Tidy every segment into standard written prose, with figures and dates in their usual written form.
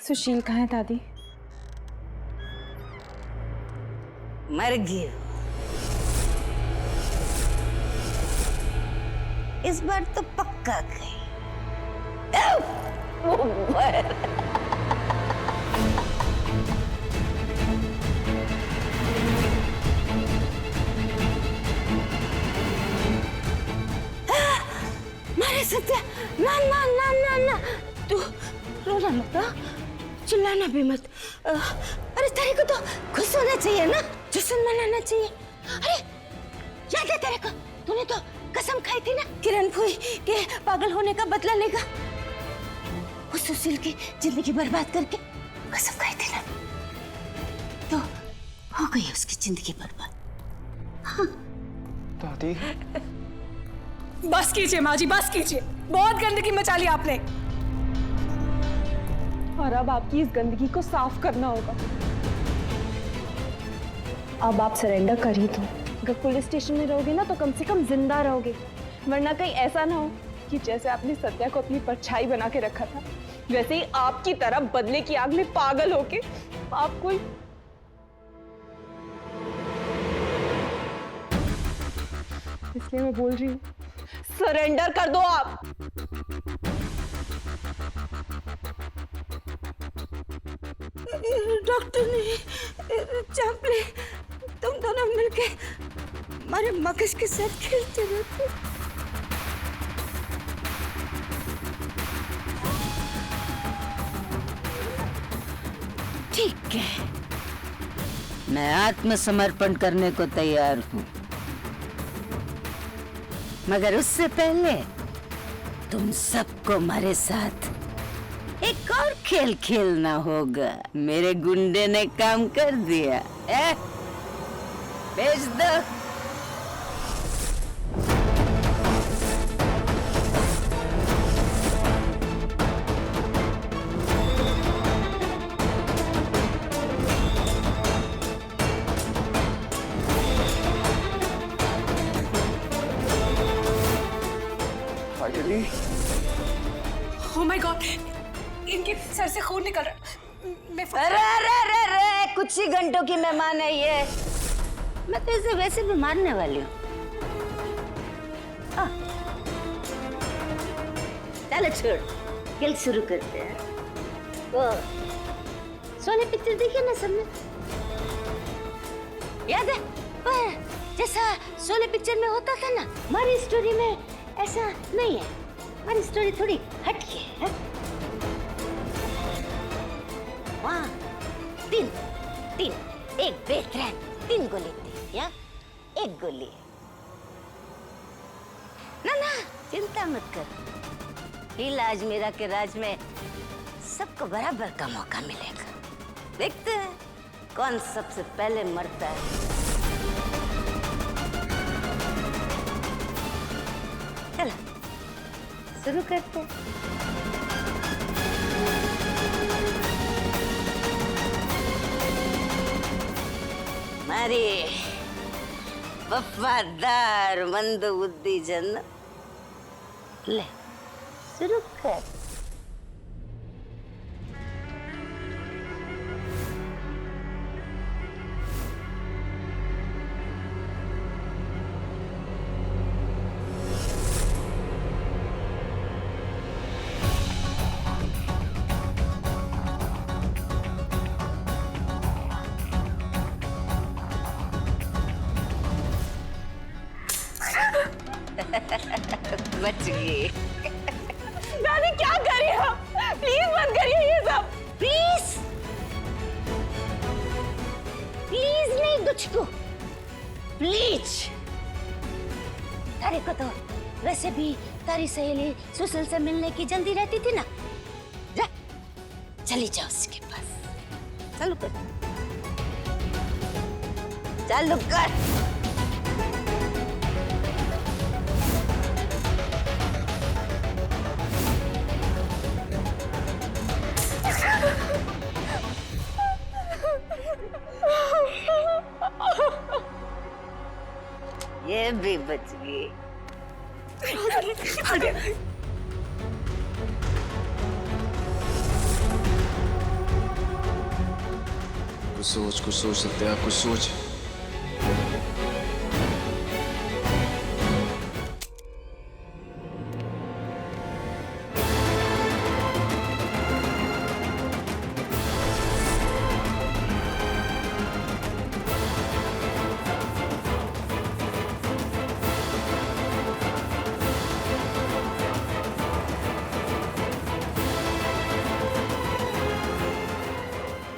सुशील कहाँ है दादी? मर गई। इस बार तो पक्का गई। मारे सत्या, ना ना ना ना ना, तू रोना मत, चिल्लाना भी मत। अरे तेरे को तो खुश होना चाहिए ना, जश्न मनाना चाहिए। अरे याद है तेरे को, तूने तो कसम खाई थी ना किरण फूई के पागल होने का बदला लेगा। उस सुशील की जिंदगी बर्बाद करके कसम खाई थी ना, तो हो गई उसकी जिंदगी बर्बाद। हाँ। दादी बस कीजिए माँ जी, बस कीजिए, बहुत गंदगी मचा ली आपने। और अब आपकी इस गंदगी को साफ करना होगा। अब आप सरेंडर कर ही दो। अगर पुलिस स्टेशन में रहोगे ना तो कम से कम जिंदा रहोगे, वरना कहीं ऐसा ना हो कि जैसे आपने सत्या को अपनी परछाई बना के रखा था, वैसे ही आपकी तरह बदले की आग में पागल होके आप कोई इसलिए मैं बोल रही हूँ, सरेंडर कर दो आप। डॉक्टर ने चाप ले, तुम दोनों मिलके हमारे मगज के साथ खेलते रहते। ठीक है, मैं आत्मसमर्पण करने को तैयार हूँ, मगर उससे पहले तुम सबको हमारे साथ एक और खेल खेलना होगा। मेरे गुंडे ने काम कर दिया, भेज दो। फाइनली। ओह माय गॉड, इनके सर से खून निकल रहा है। मैं अरे अरे अरे अरे, कुछ ही घंटों की मेहमान है ये। मैं तो इसे वैसे भी मारने वाली हूँ। चलो छोड़, खेल शुरू करते हैं। वो सोने पिक्चर देखी है ना सबने? याद है पर जैसा सोने पिक्चर में होता था ना, हमारी स्टोरी में ऐसा नहीं है। हमारी स्टोरी थोड़ी हटके है। वहाँ तीन तीन एक बेहतरीन 3 गोली थी या 1 गोली। ना ना चिंता मत कर, इलाज मेरा के राज में सबको बराबर का मौका मिलेगा। देखते हैं कौन सबसे पहले मरता है। चलो शुरू करते हैं। हमारी वफादार मंदबुद्धि जन, ले शुरू कर। बच गई। दादी क्या कर रही हो? प्लीज मत करिए ये सब। प्लीज प्लीज नहीं, तुझको प्लीज। तारे को तो वैसे भी तारी सहेली सुशील से मिलने की जल्दी रहती थी ना। जा चली जाओ उसके पास। चालू कर, चालू कर। ये भी बच गई। कुछ सोच सकते हैं, कुछ सोच।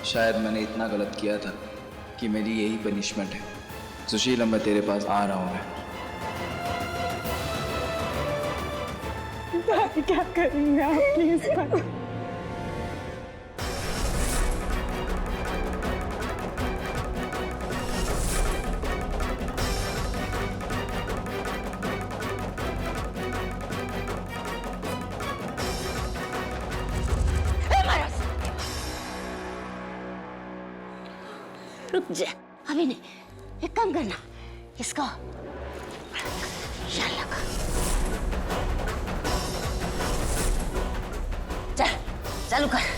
शायद मैंने इतना गलत किया था कि मेरी यही पनिशमेंट है। सुशील, अब मैं तेरे पास आ रहा हूँ। दादी क्या करेंगे आप प्लीज? रुक जा, अभी नहीं। एक काम करना, इसको लगा। चल, चालू कर।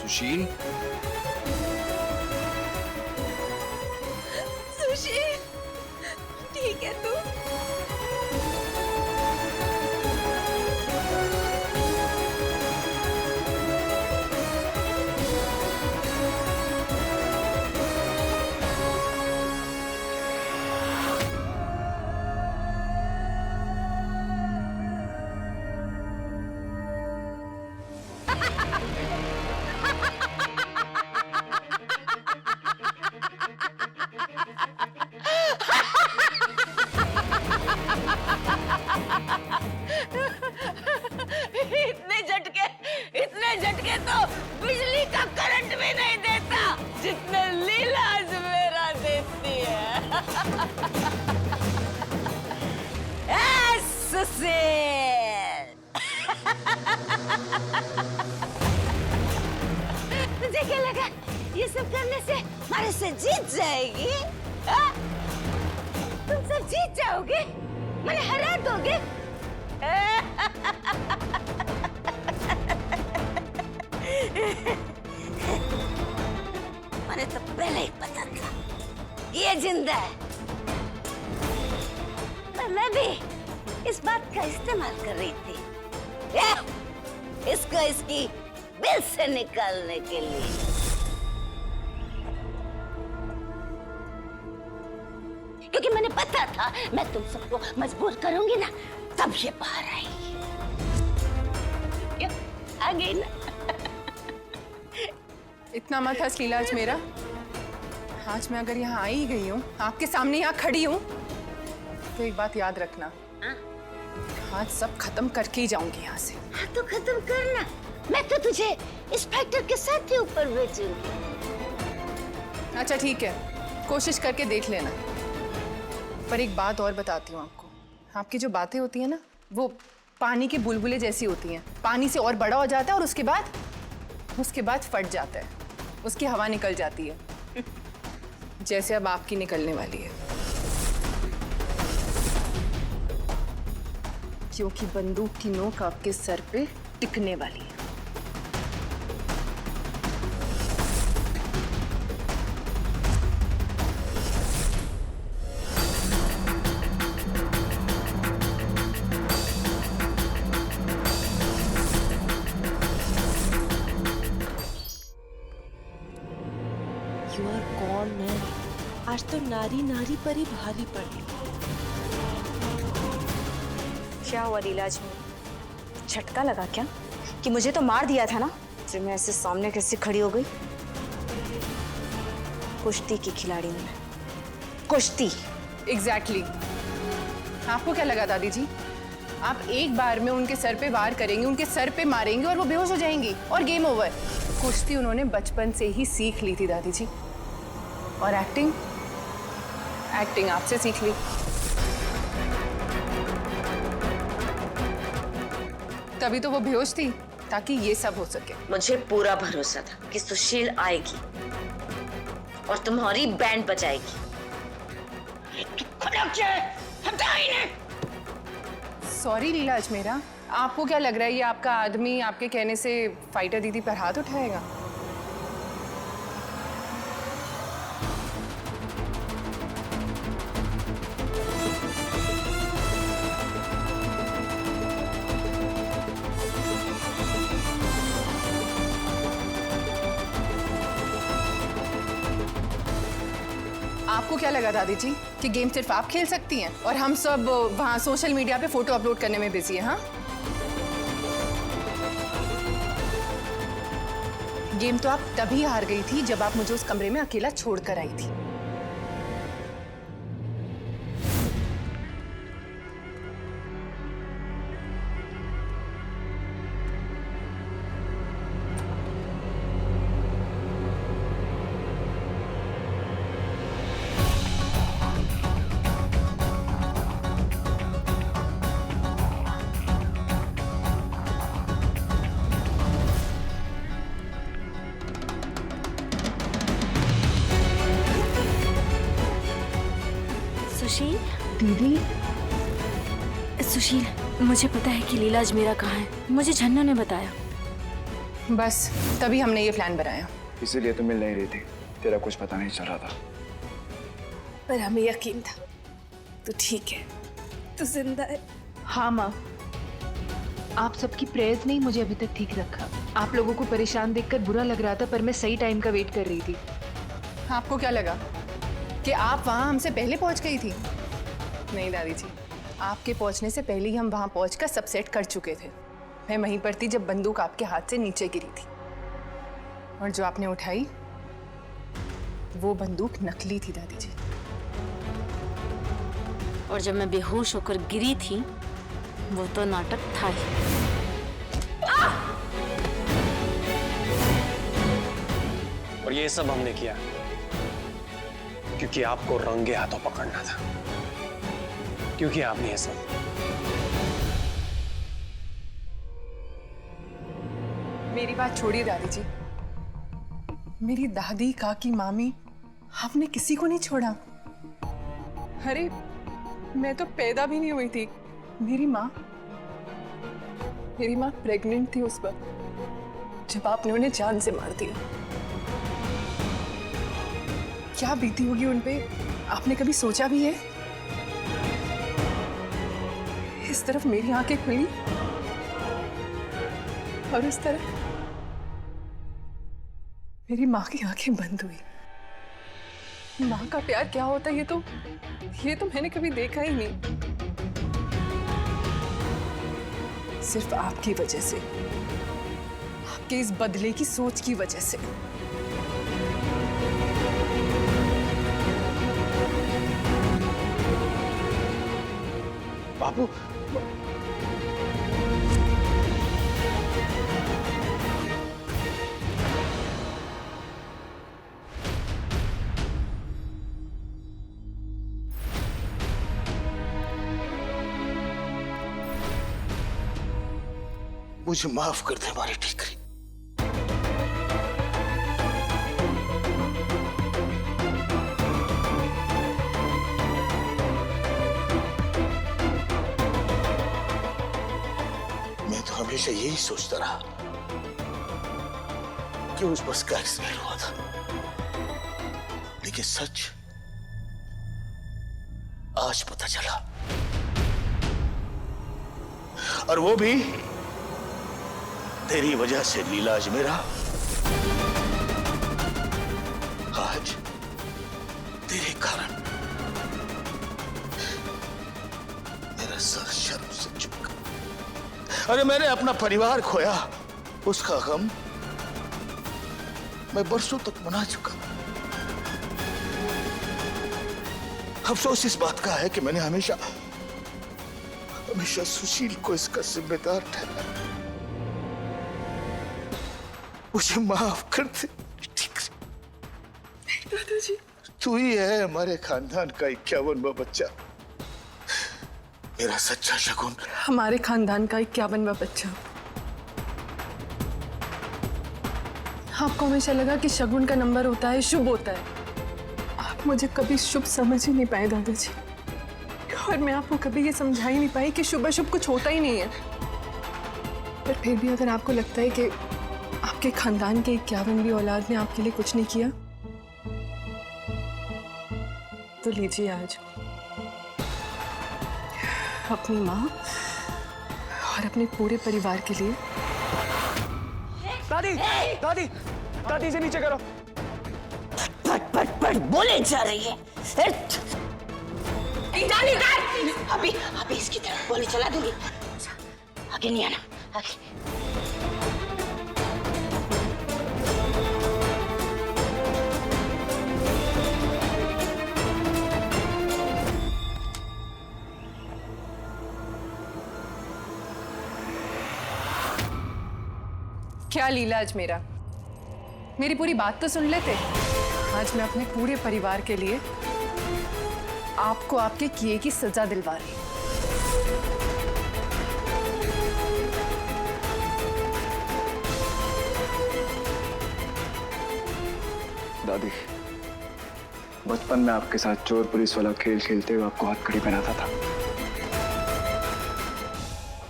सुशील, सुशील, ठीक है तू? इतने झटके तो बिजली का करंट भी नहीं देता जितने लीला आज मेरा देती है। सुशील, तुझे क्या लगा ये सब करने से मारे से जीत जाएगी? हाँ? तुम सब जीत जाओगे, मैंने हरा दोगे। मैंने तो पहले ही पता था ये जिंदा है, पर मैं भी इस बात का इस्तेमाल कर रही थी इसको इसकी बिल से निकालने के लिए। क्योंकि मैंने पता था मैं तुम सबको मजबूर करूंगी ना, तब ये बाहर आएगी। आ गई ना? इतना मत हंस लीलाज मेरा। आज मैं अगर यहाँ आई गई हूँ, आपके सामने यहाँ खड़ी हूँ, तो एक बात याद रखना, आज सब खत्म करके ही जाऊंगी यहाँ से। हाँ तो खत्म करना, मैं तो तुझे इंस्पेक्टर के साथ ही ऊपर भेजूंगी। अच्छा ठीक है, कोशिश करके देख लेना। पर एक बात और बताती हूँ आपको, आपकी जो बातें होती है ना, वो पानी के बुलबुले जैसी होती हैं। पानी से और बड़ा हो जाता है और उसके बाद फट जाता है, उसकी हवा निकल जाती है। जैसे अब आपकी निकलने वाली है, क्योंकि बंदूक की नोक आपके सर पे टिकने वाली है। कौन है? आज तो नारी नारी पर ही भारी पड़ी। क्या हुआ लीलाज में? झटका लगा क्या कि मुझे तो मार दिया था ना, फिर मैं ऐसे सामने कैसे खड़ी हो गई? कुश्ती की खिलाड़ी हूं मैं, कुश्ती। एग्जैक्टली। आपको क्या लगा दादी जी, आप एक बार में उनके सर पे वार करेंगे, उनके सर पे मारेंगे और वो बेहोश हो जाएंगी और गेम ओवर। कुश्ती उन्होंने बचपन से ही सीख ली थी दादी जी, और एक्टिंग आपसे सीख ली। तभी तो वो बेहोश थी, ताकि ये सब हो सके। मुझे पूरा भरोसा था कि सुशील आएगी और तुम्हारी बैंड बजाएगी। सॉरी लीला अजमेरा, आपको क्या लग रहा है ये आपका आदमी आपके कहने से फाइटर दीदी पर हाथ उठाएगा? आपको क्या लगा दादी जी कि गेम सिर्फ आप खेल सकती हैं और हम सब वहाँ सोशल मीडिया पे फोटो अपलोड करने में बिजी हैं? हाँ, गेम तो आप तभी हार गई थी जब आप मुझे उस कमरे में अकेला छोड़कर आई थी। सुशील, दीदी, सुशील, मुझे पता है कि लीला अजमेरा कहाँ है। मुझे झन्नू ने बताया। बस तभी हमने ये प्लान बनाया। इसीलिए तो मिल नहीं रही थी, तेरा कुछ पता नहीं चल रहा था। पर हमें यकीन था तू ठीक है, तू जिंदा है। हाँ माँ, आप सबकी प्रेयर्स ने ही मुझे अभी तक ठीक रखा। आप लोगों को परेशान देखकर बुरा लग रहा था, पर मैं सही टाइम का वेट कर रही थी। आपको क्या लगा कि आप वहाँ हमसे पहले पहुँच गई थी? नहीं दादी जी, आपके पहुँचने से पहले ही हम वहाँ पहुँचकर सब सेट कर चुके थे। मैं वहीं पर थी जब बंदूक आपके हाथ से नीचे गिरी थी, और जो आपने उठाई वो बंदूक नकली थी दादी जी। और जब मैं बेहोश होकर गिरी थी वो तो नाटक था ही। और ये सब हमने किया क्योंकि आपको रंगे हाथों पकड़ना था, क्योंकि आपने ये सब। मेरी बात छोड़िए दादी जी, मेरी दादी, काकी, मामी, आपने किसी को नहीं छोड़ा। अरे मैं तो पैदा भी नहीं हुई थी। मेरी माँ प्रेग्नेंट थी उस वक्त जब आपने उन्हें जान से मार दिया। क्या बीती होगी उन पे, आपने कभी सोचा भी है? इस तरफ मेरी आंखें खुली और उस तरफ मेरी माँ की आंखें बंद हुई। माँ का प्यार क्या होता है ये तो मैंने कभी देखा ही नहीं। सिर्फ आपकी वजह से, आपके इस बदले की सोच की वजह से। बाबू, मुझे माफ कर दे हमारी ठीकरी। मैं तो हमेशा यही सोचता रहा कि उस बस का एक्सीडेंट हुआ था, लेकिन सच आज पता चला, और वो भी तेरी वजह से। लीला अजमेरा, आज तेरे कारण मेरा सर शर्म से झुक गया। अरे मैंने अपना परिवार खोया, उसका गम मैं बरसों तक मना चुका। अफसोस इस बात का है कि मैंने हमेशा हमेशा सुशील को इसका जिम्मेदार ठहरा। मुझे माफ कर दे। ठीक है दादाजी, तू ही है हमारे खानदान का 51वां बच्चा, मेरा सच्चा शगुन। हमारे खानदान का 51वां बच्चा। आपको हमेशा लगा कि शगुन का नंबर होता है, शुभ होता है। आप मुझे कभी शुभ समझ ही नहीं पाए दादाजी, और मैं आपको कभी ये समझा ही नहीं पाई कि शुभ अशुभ कुछ होता ही नहीं है। पर फिर भी अगर आपको लगता है कि आपके खानदान के 51वीं औलाद ने आपके लिए कुछ नहीं किया, तो लीजिए आज अपनी माँ और अपने पूरे परिवार के लिए। दादी दादी दादी, इसे नीचे करो। पट पट पट बोले जा रही है। अभी अभी इसकी तरफ गोली चला दूंगी। आगे नहीं आना, आगे। क्या लीला आज मेरी पूरी बात तो सुन लेते। आज मैं अपने पूरे परिवार के लिए आपको आपके किए की सजा दिलवा रही हूं। दादी, बचपन में आपके साथ चोर पुलिस वाला खेल खेलते हुए आपको हथकड़ी पहनाता था,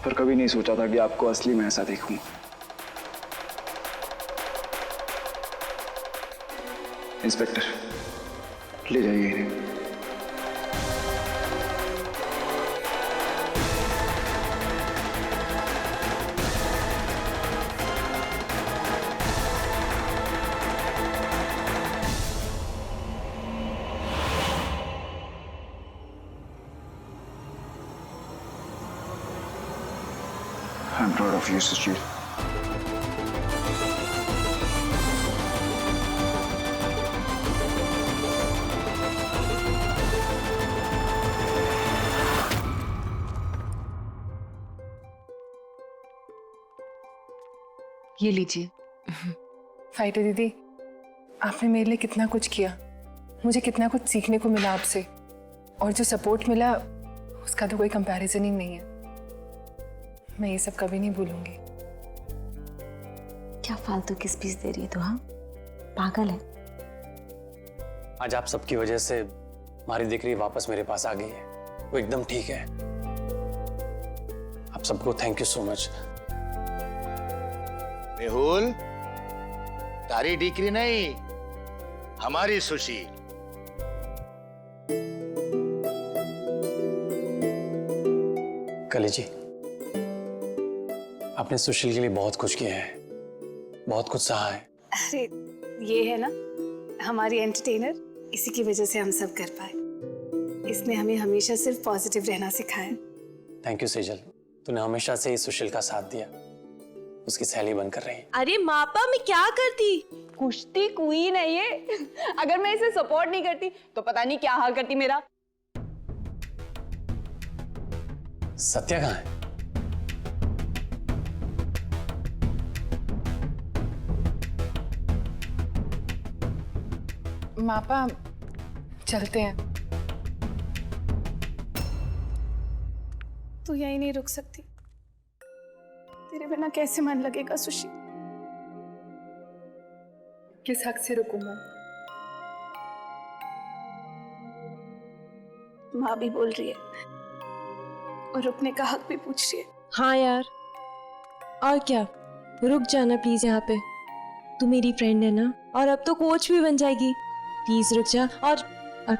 पर कभी नहीं सोचा था कि आपको असली में ऐसा देखूंगा। इंस्पेक्टर, ले जाइए इन्हें। I'm proud of you, Sushil. ये लीजिए। फाइटर दीदी, आपने मेरे लिए कितना कुछ किया, मुझे कितना कुछ सीखने को मिला आपसे, और जो सपोर्ट मिला उसका तो कोई कंपैरिजन ही नहीं है। मैं ये सब कभी नहीं भूलूंगी। क्या फालतू की स्पीच दे रही है तू? हाँ, पागल है। आज आप सबकी वजह से हमारी दिकरी वापस मेरे पास आ गई है, वो एकदम ठीक है। आप सबको thank you so much. Mehul, तारी डिक्री नहीं, हमारी सुशील। कली जी, आपने सुशील के लिए बहुत कुछ किया है, बहुत कुछ सहा है। अरे ये है ना हमारी एंटरटेनर, इसी की वजह से हम सब कर पाए। इसने हमें हमेशा सिर्फ पॉजिटिव रहना सिखाया। थैंक यू सेजल, तूने हमेशा से ही सुशील का साथ दिया, उसकी सहेली बनकर रही। अरे मापा, मैं क्या करती? कुश्ती क्वीन है ये। अगर मैं इसे सपोर्ट नहीं करती तो पता नहीं क्या हाल करती मेरा। सत्या कहाँ है? मापा, चलते हैं। तू यहीं नहीं रुक सकती, तेरे बिना कैसे मन लगेगा सुशील? किस हक से रुकूंगा? माँ भी बोल रही है और रुकने का हक भी पूछ रही है। हाँ यार, और क्या, रुक जाना प्लीज यहाँ पे। तू मेरी फ्रेंड है ना, और अब तो कोच भी बन जाएगी। प्लीज रुक जा। और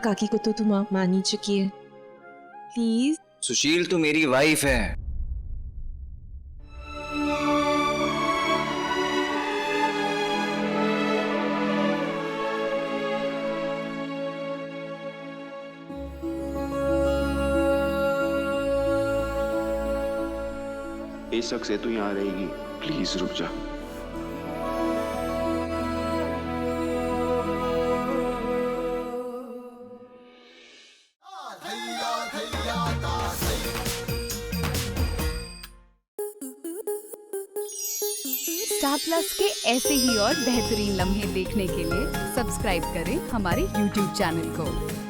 काकी को तो तू मान ही चुकी है, प्लीज। सुशील, तू मेरी वाइफ है। बेशक से तू यहाँ रहेगी, प्लीज रुक जा। स्टार प्लस के ऐसे ही और बेहतरीन लम्हे देखने के लिए सब्सक्राइब करें हमारे YouTube चैनल को।